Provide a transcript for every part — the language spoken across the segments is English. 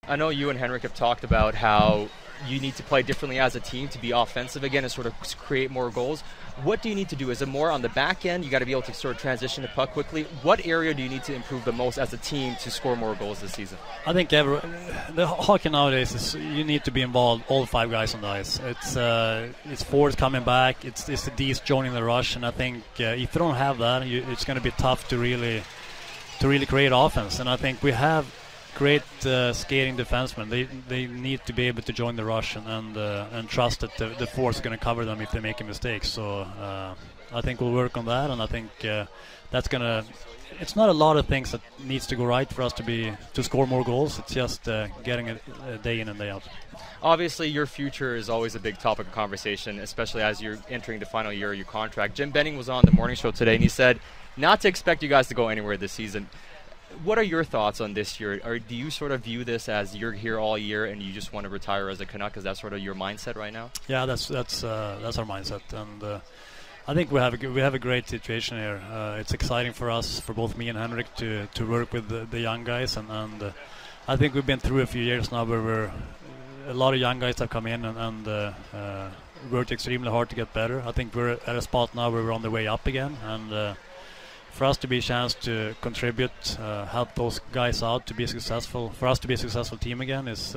I know you and Henrik have talked about how you need to play differently as a team to be offensive again and sort of create more goals. What do you need to do? Is it more on the back end? You got to be able to sort of transition the puck quickly. What area do you need to improve the most as a team to score more goals this season? I think the hockey nowadays is you need to be involved, all 5 guys on the ice. It's forwards coming back, it's the Ds joining the rush, and I think if you don't have that, it's going to be tough to really create offense. And I think we have great skating defensemen. They need to be able to join the rush and trust that the force is going to cover them if they make a mistake. So I think we'll work on that, and I think that's going to. It's not a lot of things that needs to go right for us to score more goals. It's just getting it day in and day out. Obviously, your future is always a big topic of conversation, especially as you're entering the final year of your contract. Jim Benning was on the morning show today, and he said not to expect you guys to go anywhere this season. What are your thoughts on this year? Or do you sort of view this as you're here all year and you just want to retire as a Canuck? Is that sort of your mindset right now? Yeah, that's our mindset, and I think we have a great situation here. It's exciting for us, for both me and Henrik, to work with the young guys, and I think we've been through a few years now where a lot of young guys have come in and worked extremely hard to get better. I think we're at a spot now where we're on the way up again, and for us to be a chance to contribute, help those guys out to be successful, for us to be a successful team again is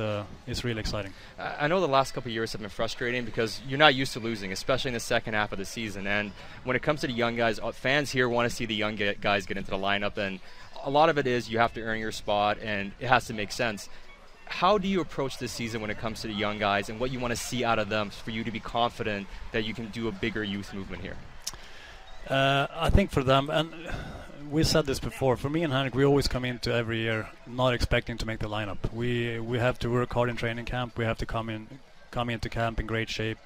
really exciting. I know the last couple of years have been frustrating because you're not used to losing, especially in the second half of the season. And when it comes to the young guys, fans here want to see the young guys get into the lineup, and a lot of it is you have to earn your spot and it has to make sense. How do you approach this season when it comes to the young guys and what you want to see out of them for you to be confident that you can do a bigger youth movement here? I think for them, and we said this before, for me and Henrik, we always come into every year not expecting to make the lineup. We have to work hard in training camp. We have to come into camp in great shape.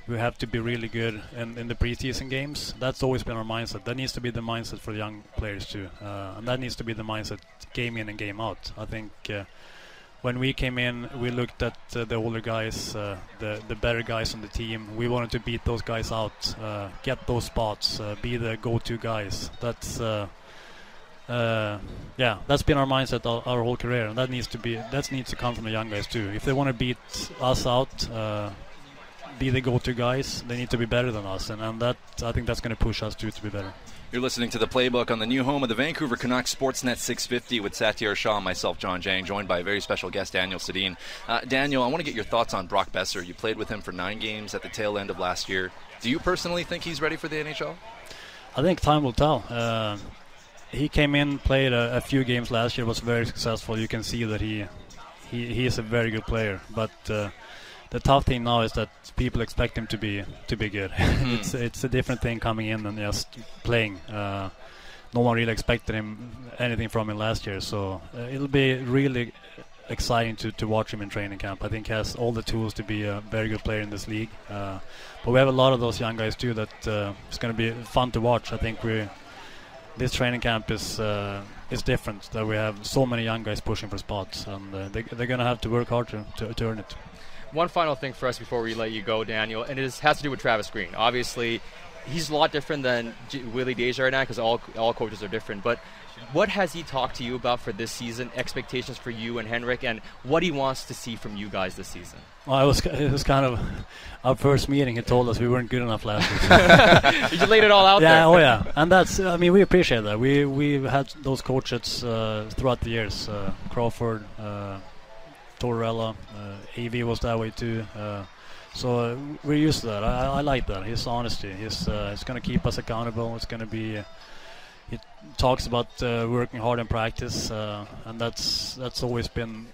We have to be really good in the preseason games. That's always been our mindset. That needs to be the mindset for the young players too, and that needs to be the mindset game in and game out. I think when we came in, we looked at the older guys, the better guys on the team. We wanted to beat those guys out, get those spots, be the go-to guys. That's that's been our mindset our whole career, and that needs to come from the young guys too. If they want to beat us out, be the go-to guys, they need to be better than us, and that I think that's going to push us to be better. You're listening to The Playbook on the new home of the Vancouver Canucks, Sportsnet 650 with Satyar Shah and myself, John Jang, joined by a very special guest, Daniel Sedin. Daniel, I want to get your thoughts on Brock Besser. You played with him for 9 games at the tail end of last year. Do you personally think he's ready for the NHL? I think time will tell. He came in, played a few games last year, was very successful. You can see that he is a very good player, but the tough thing now is that people expect him to be good. It's a different thing coming in than just playing. No one really expected anything from him last year, so it'll be really exciting to watch him in training camp. I think he has all the tools to be a very good player in this league. But we have a lot of those young guys too that it's going to be fun to watch. I think this training camp is different. That we have so many young guys pushing for spots, and they're going to have to work hard to earn it. One final thing for us before we let you go, Daniel, and it has to do with Travis Green. Obviously, he's a lot different than Willie Desjardins because all coaches are different. But what has he talked to you about for this season, expectations for you and Henrik, and what he wants to see from you guys this season? Well, it was kind of our first meeting. He told us we weren't good enough last week. You just laid it all out there. Yeah, oh yeah. And that's, I mean, we appreciate that. We've had those coaches throughout the years. Crawford, Tortorella, AV was that way too. So we're used to that. I like that. His honesty. It's going to keep us accountable. It's going to be. He talks about working hard in practice, and that's always been,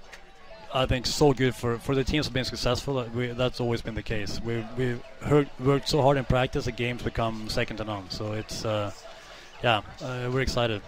I think, so good for the teams that have been successful. That's always been the case. We've worked so hard in practice that games become second to none. So it's we're excited.